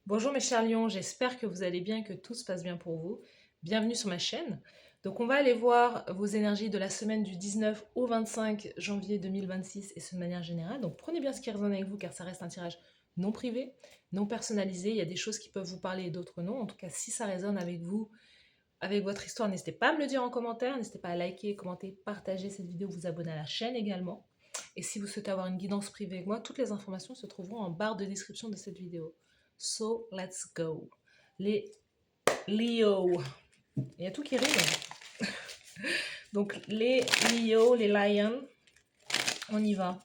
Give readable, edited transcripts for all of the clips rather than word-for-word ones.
Bonjour mes chers lions, j'espère que vous allez bien, que tout se passe bien pour vous. Bienvenue sur ma chaîne. Donc on va aller voir vos énergies de la semaine du 19 au 25 janvier 2026 et ce de manière générale. Donc prenez bien ce qui résonne avec vous car ça reste un tirage non privé, non personnalisé. Il y a des choses qui peuvent vous parler et d'autres non. En tout cas, si ça résonne avec vous, avec votre histoire, n'hésitez pas à me le dire en commentaire. N'hésitez pas à liker, commenter, partager cette vidéo, vous abonner à la chaîne également. Et si vous souhaitez avoir une guidance privée avec moi, toutes les informations se trouveront en barre de description de cette vidéo. So, let's go. Les Leo. Il y a tout qui rime. Donc, les Leo, les Lions, on y va.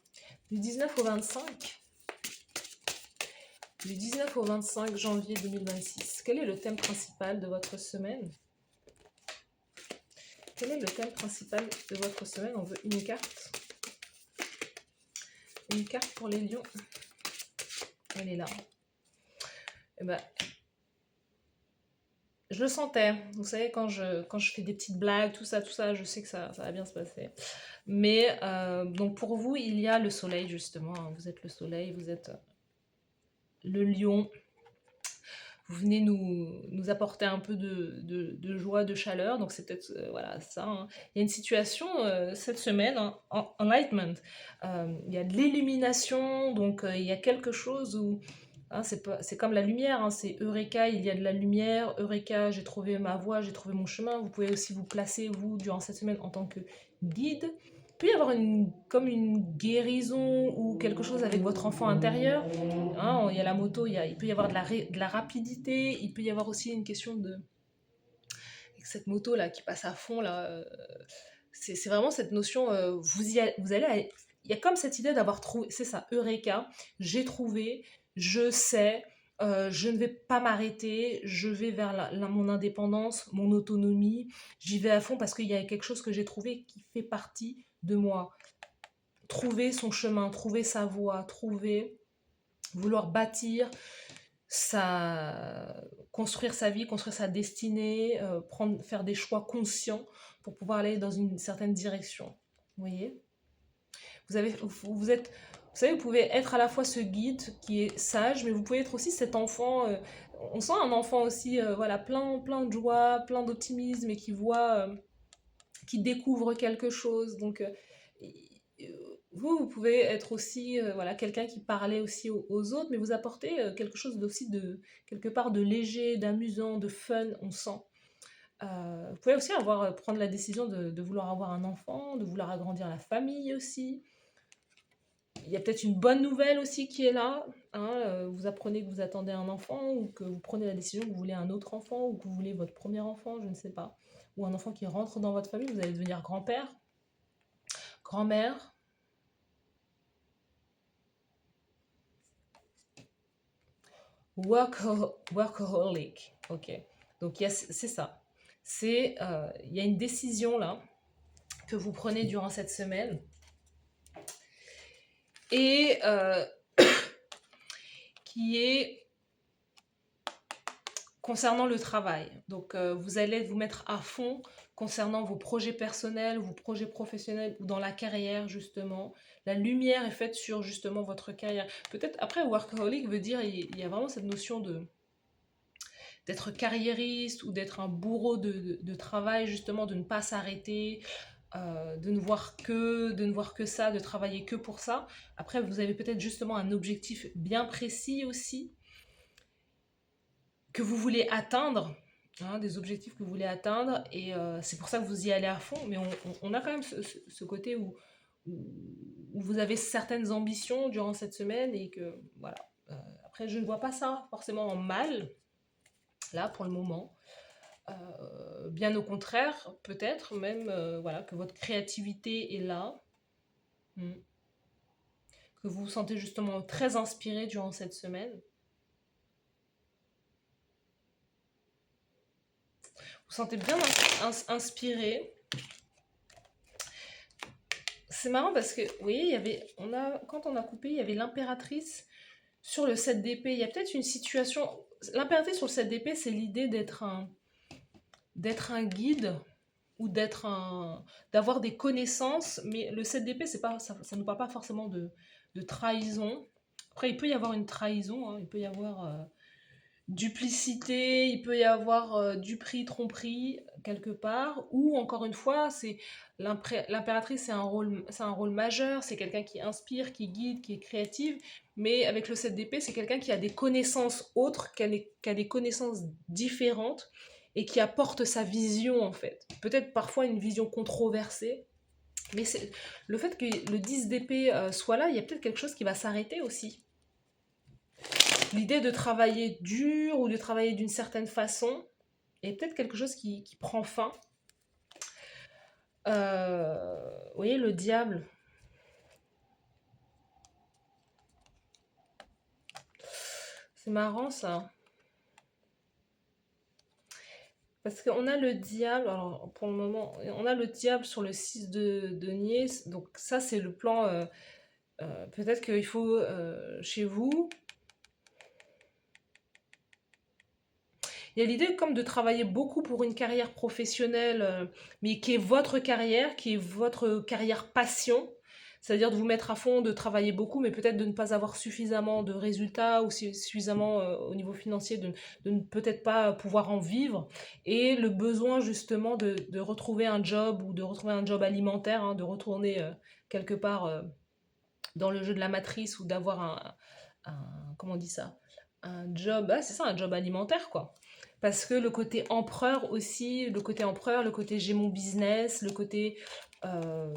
Du 19 au 25. Du 19 au 25 janvier 2026. Quel est le thème principal de votre semaine? Quel est le thème principal de votre semaine? On veut une carte. Une carte pour les lions. Elle est là. Eh ben, je le sentais. Vous savez, quand je fais des petites blagues, tout ça, je sais que ça va bien se passer. Mais, donc pour vous, il y a le soleil, justement. Hein. Vous êtes le soleil, vous êtes le lion. Vous venez nous apporter un peu de joie, de chaleur. Donc c'est peut-être, voilà, ça. Hein. Il y a une situation cette semaine, hein, enlightenment. Il y a de l'illumination, donc il y a quelque chose où... Hein, c'est comme la lumière, hein, c'est Eureka, il y a de la lumière, Eureka, j'ai trouvé ma voie, j'ai trouvé mon chemin. Vous pouvez aussi vous placer, vous, durant cette semaine, en tant que guide. Il peut y avoir comme une guérison ou quelque chose avec votre enfant intérieur. Hein, il y a la moto, il peut y avoir de la rapidité, il peut y avoir aussi une question de... Avec cette moto là qui passe à fond, là, c'est vraiment cette notion, vous allez... Il y a comme cette idée d'avoir trouvé, c'est ça, Eureka, j'ai trouvé, je sais, je ne vais pas m'arrêter, je vais vers mon indépendance, mon autonomie, j'y vais à fond parce qu'il y a quelque chose que j'ai trouvé qui fait partie de moi. Trouver son chemin, trouver sa voie, trouver, vouloir bâtir, construire sa vie, construire sa destinée, faire des choix conscients pour pouvoir aller dans une certaine direction. Vous voyez? Vous savez, vous pouvez être à la fois ce guide qui est sage, mais vous pouvez être aussi cet enfant. On sent un enfant aussi, voilà, plein de joie, plein d'optimisme et qui voit, qui découvre quelque chose. Donc, vous pouvez être aussi, voilà, quelqu'un qui parlait aussi aux autres, mais vous apportez quelque chose aussi de quelque part de léger, d'amusant, de fun. On sent. Vous pouvez aussi prendre la décision de vouloir avoir un enfant, de vouloir agrandir la famille aussi. Il y a peut-être une bonne nouvelle aussi qui est là. Hein, vous apprenez que vous attendez un enfant ou que vous prenez la décision que vous voulez un autre enfant ou que vous voulez votre premier enfant, je ne sais pas. Ou un enfant qui rentre dans votre famille, vous allez devenir grand-père, grand-mère. Workaholic. Ok. Donc c'est ça. Il y a une décision là que vous prenez durant cette semaine. Et qui est concernant le travail. Donc, vous allez vous mettre à fond concernant vos projets personnels, vos projets professionnels ou dans la carrière, justement. La lumière est faite sur, justement, votre carrière. Peut-être, après, workaholic veut dire, il y a vraiment cette notion d'être carriériste ou d'être un bourreau de travail, justement, de ne pas s'arrêter, de ne voir que ça, de travailler que pour ça. Après, vous avez peut-être justement un objectif bien précis aussi que vous voulez atteindre, hein, des objectifs que vous voulez atteindre, et c'est pour ça que vous y allez à fond, mais on a quand même ce côté où vous avez certaines ambitions durant cette semaine, et que, voilà. Après, je ne vois pas ça forcément en mal, là, pour le moment. Bien au contraire, peut-être même, voilà, que votre créativité est là, que vous vous sentez justement très inspiré durant cette semaine. Vous sentez bien inspiré. C'est marrant parce que, vous voyez, quand on a coupé, il y avait l'impératrice sur le 7 d'épée. Il y a peut-être une situation... L'impératrice sur le 7 d'épée, c'est l'idée d'être un guide ou d'avoir des connaissances, mais le 7 d'épée, ça ne parle pas forcément de trahison. Après, il peut y avoir une trahison, hein, il peut y avoir duplicité, il peut y avoir duperie, tromperie quelque part, ou encore une fois, c'est l'impératrice, c'est un rôle majeur, c'est quelqu'un qui inspire, qui guide, qui est créative, mais avec le 7 d'épée, c'est quelqu'un qui a des connaissances autres, qui a des connaissances différentes et qui apporte sa vision en fait. Peut-être parfois une vision controversée, mais c'est le fait que le 10 d'épée soit là, il y a peut-être quelque chose qui va s'arrêter aussi. L'idée de travailler dur ou de travailler d'une certaine façon est peut-être quelque chose qui prend fin. Vous voyez, le diable. C'est marrant ça. Parce qu'on a le diable, alors pour le moment, on a le diable sur le 6 de denier. Donc ça, c'est le plan. Peut-être qu'il faut, chez vous, il y a l'idée comme de travailler beaucoup pour une carrière professionnelle, mais qui est votre carrière, qui est votre carrière passion. C'est-à-dire de vous mettre à fond, de travailler beaucoup, mais peut-être de ne pas avoir suffisamment de résultats ou suffisamment au niveau financier, de ne peut-être pas pouvoir en vivre. Et le besoin justement de retrouver un job ou de retrouver un job alimentaire, hein, de retourner quelque part dans le jeu de la matrice ou d'avoir comment on dit ça? Un job, ah, c'est ça, un job alimentaire quoi. Parce que le côté empereur aussi, le côté empereur, le côté j'ai mon business, le côté euh,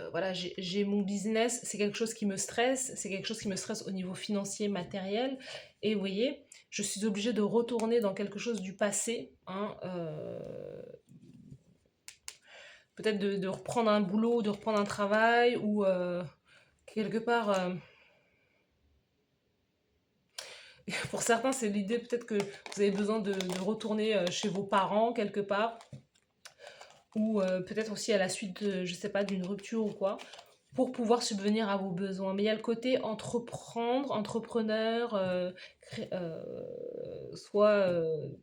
voilà, j'ai mon business, c'est quelque chose qui me stresse, c'est quelque chose qui me stresse au niveau financier, matériel. Et vous voyez, je suis obligée de retourner dans quelque chose du passé, hein, peut-être de reprendre un boulot, de reprendre un travail, ou quelque part, pour certains, c'est l'idée peut-être que vous avez besoin de retourner chez vos parents quelque part, ou peut-être aussi à la suite, je sais pas, d'une rupture ou quoi, pour pouvoir subvenir à vos besoins. Mais il y a le côté entreprendre, entrepreneur, soit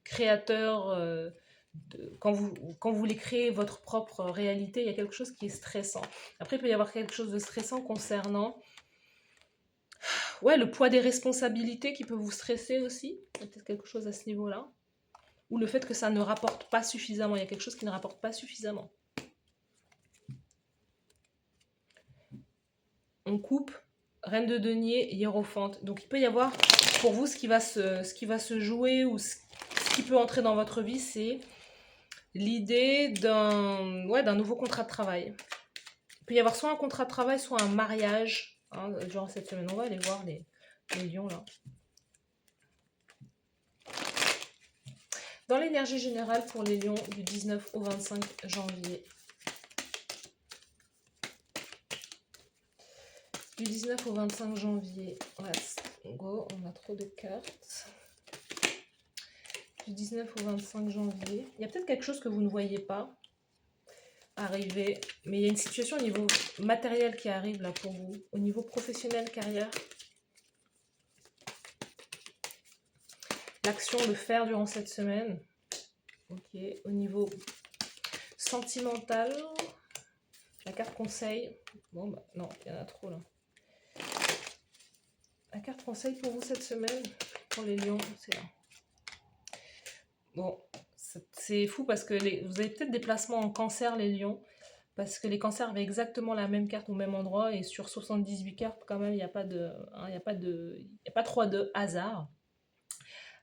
créateur, quand vous voulez créer votre propre réalité, il y a quelque chose qui est stressant. Après, il peut y avoir quelque chose de stressant concernant ouais, le poids des responsabilités qui peut vous stresser aussi. Il y a peut-être quelque chose à ce niveau-là. Ou le fait que ça ne rapporte pas suffisamment. Il y a quelque chose qui ne rapporte pas suffisamment. On coupe, reine de denier, hiérophante. Donc il peut y avoir pour vous ce qui va se jouer ou ce qui peut entrer dans votre vie, c'est l'idée d'un nouveau contrat de travail. Il peut y avoir soit un contrat de travail, soit un mariage. Hein, durant cette semaine, on va aller voir les lions là. Dans l'énergie générale pour les lions du 19 au 25 janvier. Du 19 au 25 janvier, on a trop de cartes. Du 19 au 25 janvier, il y a peut-être quelque chose que vous ne voyez pas arriver, mais il y a une situation au niveau matériel qui arrive là pour vous, au niveau professionnel, carrière. L'action, le faire durant cette semaine. Ok, au niveau sentimental, la carte conseil. Bon, bah non, il y en a trop là. La carte conseil pour vous cette semaine, pour les lions, c'est là. Bon, c'est fou parce que vous avez peut-être des placements en cancer, les lions, parce que les cancers avaient exactement la même carte au même endroit, et sur 78 cartes, quand même, il n'y a pas trop de hasard.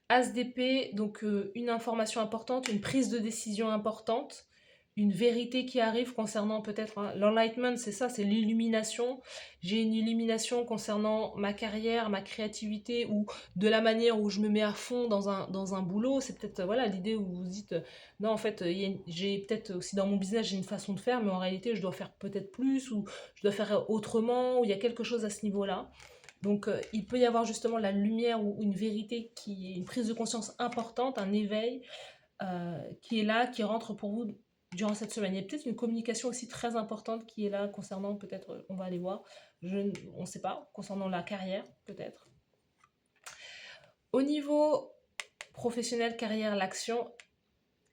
As d'épée, donc une information importante, une prise de décision importante, une vérité qui arrive concernant peut-être l'enlightenment, c'est ça, c'est l'illumination. J'ai une illumination concernant ma carrière, ma créativité, ou de la manière où je me mets à fond dans un boulot. C'est peut-être voilà l'idée où vous dites non, en fait, j'ai peut-être aussi dans mon business, j'ai une façon de faire, mais en réalité, je dois faire peut-être plus, ou je dois faire autrement, ou il y a quelque chose à ce niveau-là. Donc il peut y avoir justement la lumière ou une vérité qui est une prise de conscience importante, un éveil qui est là, qui rentre pour vous durant cette semaine. Il y a peut-être une communication aussi très importante qui est là concernant, peut-être, on va aller voir, on ne sait pas, concernant la carrière peut-être. Au niveau professionnel, carrière, l'action,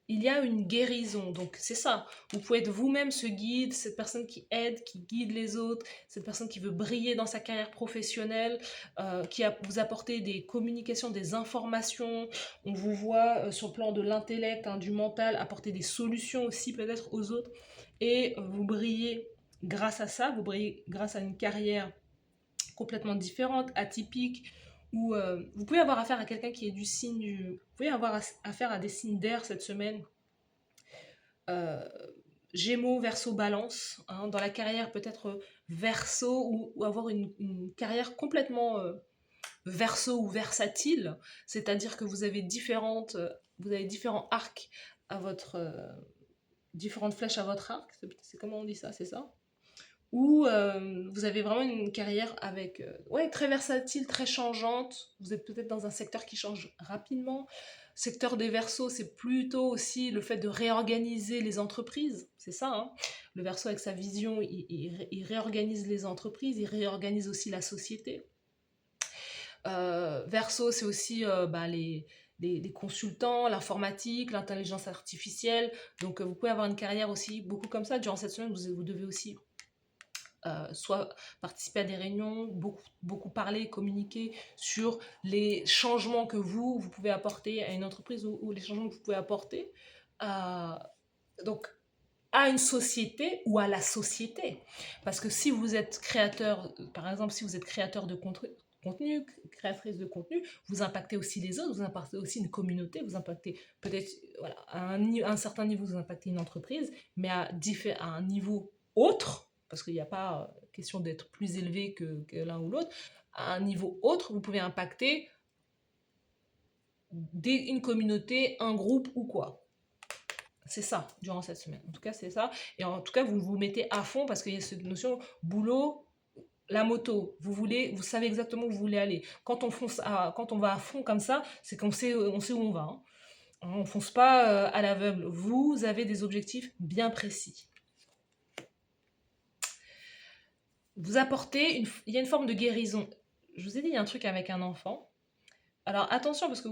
il y a une guérison. Donc c'est ça, vous pouvez être vous-même ce guide, cette personne qui aide, qui guide les autres, cette personne qui veut briller dans sa carrière professionnelle, vous apporter des communications, des informations. On vous voit sur le plan de l'intellect, hein, du mental, apporter des solutions aussi peut-être aux autres. Et vous brillez grâce à ça, vous brillez grâce à une carrière complètement différente, atypique, où vous pouvez avoir affaire à quelqu'un qui est du signe du... Vous pouvez avoir affaire à des signes d'air cette semaine. Euh, Gémeaux, Verseau, Balance. Hein, dans la carrière, peut-être Verseau, ou avoir une carrière complètement Verseau ou versatile. C'est-à-dire que vous avez différents arcs à votre... différentes flèches à votre arc. C'est comment on dit ça, c'est ça, où vous avez vraiment une carrière avec ouais, très versatile, très changeante. Vous êtes peut-être dans un secteur qui change rapidement. Secteur des Verseaux, c'est plutôt aussi le fait de réorganiser les entreprises. C'est ça, hein. Le Verseau, avec sa vision, il réorganise les entreprises, il réorganise aussi la société. Verseau, c'est aussi les consultants, l'informatique, l'intelligence artificielle. Donc, vous pouvez avoir une carrière aussi beaucoup comme ça. Durant cette semaine, vous devez aussi soit participer à des réunions, beaucoup parler, communiquer sur les changements que vous pouvez apporter à une entreprise, ou les changements que vous pouvez apporter donc à une société ou à la société. Parce que si vous êtes créateur, par exemple, si vous êtes créateur de contenu, créatrice de contenu, vous impactez aussi les autres, vous impactez aussi une communauté, vous impactez peut-être, voilà, à un certain niveau, vous impactez une entreprise, mais à un niveau autre, parce qu'il n'y a pas question d'être plus élevé que l'un ou l'autre, à un niveau autre, vous pouvez impacter une communauté, un groupe ou quoi. C'est ça, durant cette semaine. En tout cas, c'est ça. Et en tout cas, vous vous mettez à fond parce qu'il y a cette notion boulot, la moto. Vous savez exactement où vous voulez aller. Quand on va à fond comme ça, c'est qu'on sait où on va. Hein. On ne fonce pas à l'aveugle. Vous avez des objectifs bien précis. Vous apportez, il y a une forme de guérison. Je vous ai dit, il y a un truc avec un enfant. Alors attention, parce que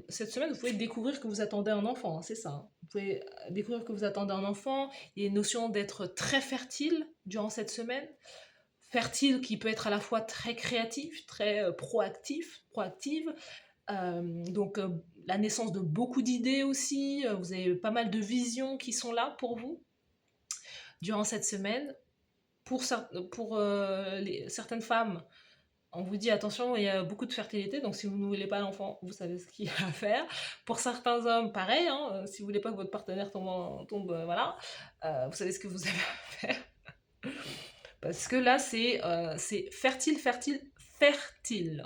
cette semaine, vous pouvez découvrir que vous attendez un enfant, hein, c'est ça. Hein. Vous pouvez découvrir que vous attendez un enfant. Il y a une notion d'être très fertile durant cette semaine. Fertile qui peut être à la fois très créatif, très proactive. Donc la naissance de beaucoup d'idées aussi. Vous avez pas mal de visions qui sont là pour vous durant cette semaine. Pour certaines femmes, on vous dit attention, il y a beaucoup de fertilité, donc si vous ne voulez pas l'enfant, vous savez ce qu'il y a à faire. Pour certains hommes, pareil, hein, si vous ne voulez pas que votre partenaire tombe voilà, vous savez ce que vous avez à faire. Parce que là, c'est fertile, fertile, fertile.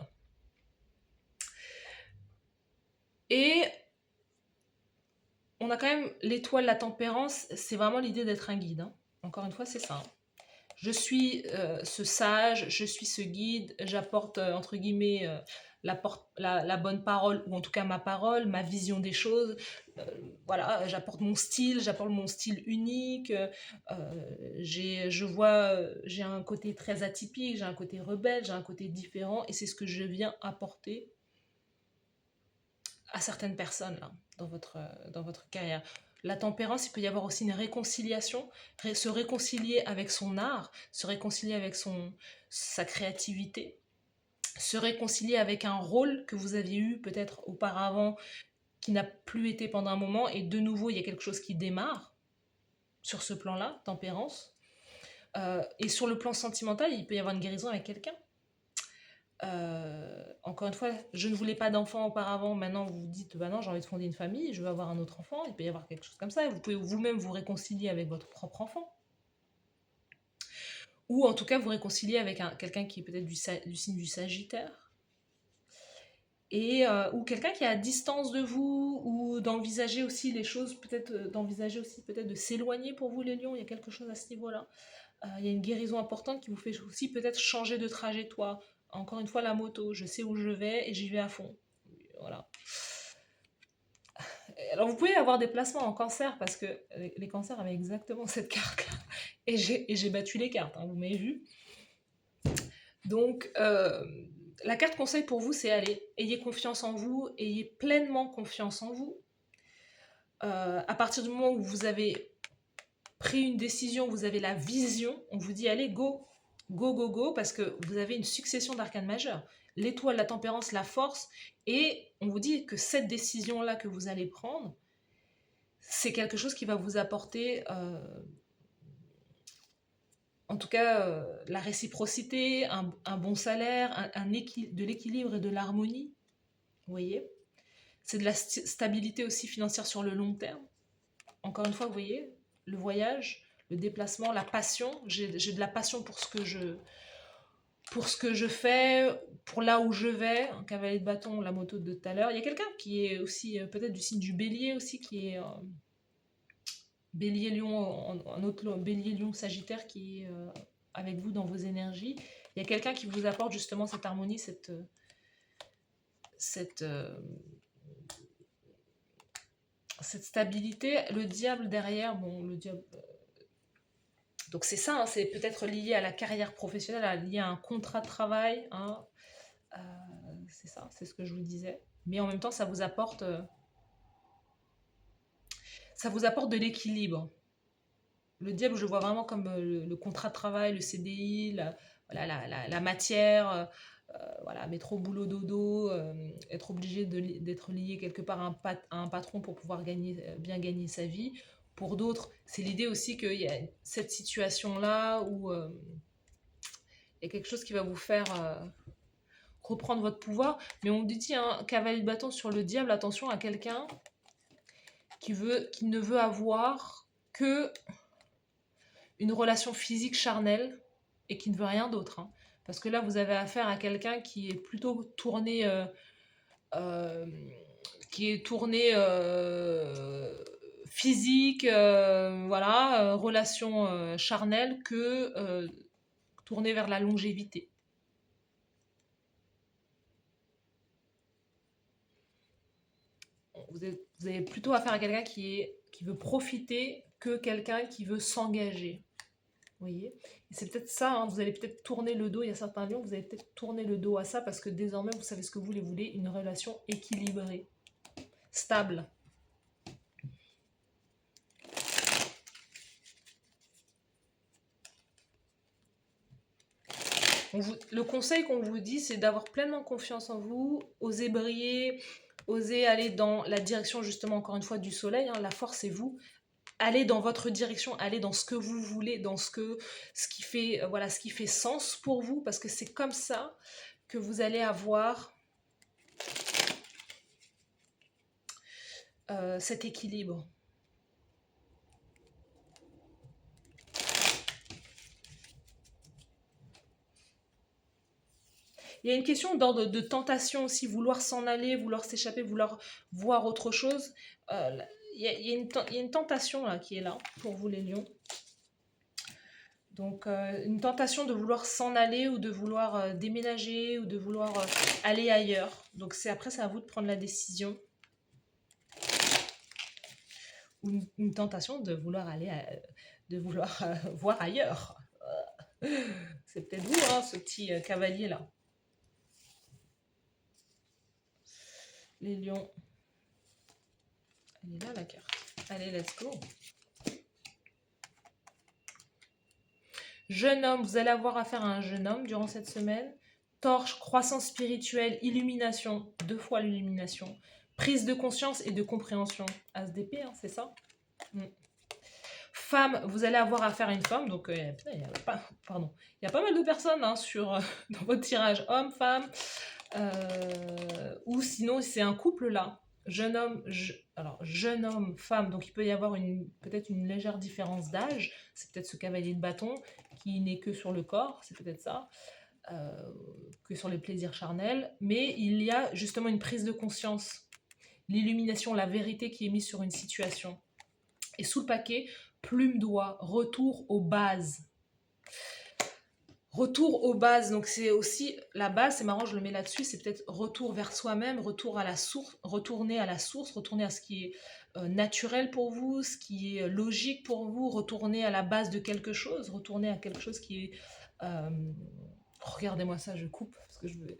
Et on a quand même l'étoile, la tempérance, c'est vraiment l'idée d'être un guide. Hein. Encore une fois, c'est ça. Hein. Je suis ce sage, je suis ce guide, j'apporte, entre guillemets, la bonne parole, ou en tout cas ma parole, ma vision des choses. Voilà, j'apporte mon style unique. J'ai un côté très atypique, j'ai un côté rebelle, j'ai un côté différent, et c'est ce que je viens apporter à certaines personnes là, dans votre carrière. La tempérance, il peut y avoir aussi une réconciliation, se réconcilier avec son art, se réconcilier avec sa créativité, se réconcilier avec un rôle que vous aviez eu peut-être auparavant qui n'a plus été pendant un moment, et de nouveau il y a quelque chose qui démarre sur ce plan-là, tempérance. Et sur le plan sentimental, il peut y avoir une guérison avec quelqu'un. Encore une fois, je ne voulais pas d'enfant auparavant, maintenant vous vous dites, bah non, j'ai envie de fonder une famille, je veux avoir un autre enfant, il peut y avoir quelque chose comme ça, et vous pouvez vous-même vous réconcilier avec votre propre enfant. Ou en tout cas vous réconcilier avec quelqu'un qui est peut-être du signe du Sagittaire, ou quelqu'un qui est à distance de vous, ou d'envisager aussi les choses, peut-être d'envisager aussi peut-être de s'éloigner pour vous les lions, il y a quelque chose à ce niveau-là. Il y a une guérison importante qui vous fait aussi peut-être changer de trajectoire. Encore une fois, la moto, je sais où je vais et j'y vais à fond. Voilà. Alors vous pouvez avoir des placements en cancer, parce que les cancers avaient exactement cette carte-là. Et j'ai battu les cartes, hein, vous m'avez vu. Donc, la carte conseil pour vous, c'est ayez confiance en vous, ayez pleinement confiance en vous. À partir du moment où vous avez pris une décision, vous avez la vision, on vous dit allez, go, go, go, go, parce que vous avez une succession d'arcanes majeures. L'étoile, la tempérance, la force, et on vous dit que cette décision-là que vous allez prendre, c'est quelque chose qui va vous apporter, en tout cas, la réciprocité, un bon salaire, de l'équilibre et de l'harmonie. Vous voyez, c'est de la stabilité aussi financière sur le long terme. Encore une fois, vous voyez, le voyage, le déplacement, la passion. J'ai de la passion pour ce que je fais, pour là où je vais. Un cavalier de bâton, la moto de tout à l'heure. Il y a quelqu'un qui est aussi peut-être du signe du bélier aussi, qui est bélier lion, un autre bélier lion sagittaire qui est avec vous dans vos énergies. Il y a quelqu'un qui vous apporte justement cette harmonie, cette stabilité. Le diable derrière, bon, le diable. Donc c'est ça, hein, c'est peut-être lié à la carrière professionnelle, lié à un contrat de travail. Hein, c'est ça, c'est ce que je vous disais. Mais en même temps, ça vous apporte de l'équilibre. Le diable, je le vois vraiment comme le contrat de travail, le CDI, la matière, voilà, métro, boulot, dodo, être obligé d'être lié quelque part à un patron pour pouvoir bien gagner sa vie. Pour d'autres, c'est l'idée aussi qu'il y a cette situation-là où il y a quelque chose qui va vous faire reprendre votre pouvoir. Mais on dit, un cavalier de bâton sur le diable, attention à quelqu'un qui ne veut avoir que une relation physique charnelle et qui ne veut rien d'autre. Hein. Parce que là, vous avez affaire à quelqu'un qui est plutôt tourné, physique, voilà, relation charnelle, que tourné vers la longévité. Vous avez plutôt affaire à quelqu'un qui veut profiter que quelqu'un qui veut s'engager. Vous voyez, et c'est peut-être ça, hein, vous allez peut-être tourner le dos, il y a certains lions, vous allez peut-être tourner le dos à ça parce que désormais vous savez ce que vous voulez, une relation équilibrée, stable. Le conseil qu'on vous dit, c'est d'avoir pleinement confiance en vous, oser briller, oser aller dans la direction justement encore une fois du soleil, hein, la force c'est vous. Allez dans votre direction, allez dans ce que vous voulez, dans ce qui fait, voilà, ce qui fait sens pour vous, parce que c'est comme ça que vous allez avoir cet équilibre. Il y a une question d'ordre de tentation aussi, vouloir s'en aller, vouloir s'échapper, vouloir voir autre chose. Il y a une tentation là, qui est là pour vous les lions. Donc une tentation de vouloir s'en aller ou de vouloir déménager ou de vouloir aller ailleurs. Donc après c'est à vous de prendre la décision. Ou une tentation de vouloir aller, voir ailleurs. C'est peut-être vous, hein, ce petit cavalier là. Les lions. Elle est là la carte. Allez, let's go. Jeune homme, vous allez avoir affaire à un jeune homme durant cette semaine. Torche, croissance spirituelle, illumination, 2 fois l'illumination. Prise de conscience et de compréhension. ASDP, hein, c'est ça. Femme, vous allez avoir affaire à une femme. Donc, il y a pas mal de personnes hein, dans votre tirage. Homme, femme. Ou sinon, c'est un couple là. Jeune homme, femme, donc il peut y avoir peut-être une légère différence d'âge. C'est peut-être ce cavalier de bâton qui n'est que sur le corps, c'est peut-être ça, que sur les plaisirs charnels. Mais il y a justement une prise de conscience, l'illumination, la vérité qui est mise sur une situation. Et sous le paquet, plume d'oie, retour aux bases. Retour aux bases, donc c'est aussi la base, c'est marrant, je le mets là-dessus, c'est peut-être retour vers soi-même, retour à la source, retourner à la source, retourner à ce qui est naturel pour vous, ce qui est logique pour vous, retourner à la base de quelque chose, retourner à quelque chose qui est... regardez-moi ça, je coupe, parce que je veux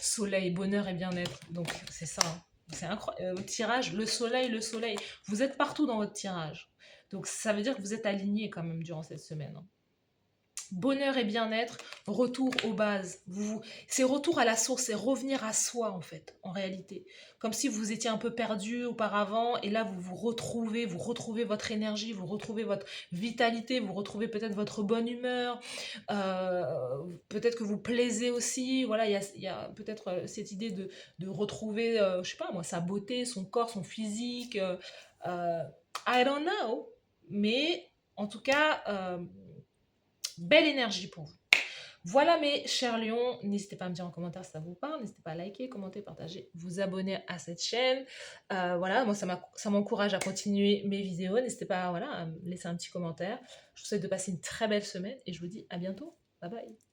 soleil, bonheur et bien-être, donc c'est ça. Hein. C'est incroyable. Votre tirage, le soleil. Vous êtes partout dans votre tirage. Donc ça veut dire que vous êtes aligné quand même durant cette semaine, hein. Bonheur et bien-être, retour aux bases. C'est retour à la source, c'est revenir à soi en fait, en réalité. Comme si vous étiez un peu perdu auparavant et là vous retrouvez votre énergie, vous retrouvez votre vitalité, vous retrouvez peut-être votre bonne humeur, euh, peut-être que vous plaisez aussi. Voilà, il y a peut-être cette idée de retrouver, je sais pas moi, sa beauté, son corps, son physique. Euh, I don't know, mais en tout cas. Belle énergie pour vous. Voilà mes chers lions, n'hésitez pas à me dire en commentaire si ça vous parle, n'hésitez pas à liker, commenter, partager, vous abonner à cette chaîne. Voilà, moi ça m'encourage à continuer mes vidéos, n'hésitez pas voilà, à me laisser un petit commentaire. Je vous souhaite de passer une très belle semaine et je vous dis à bientôt. Bye bye.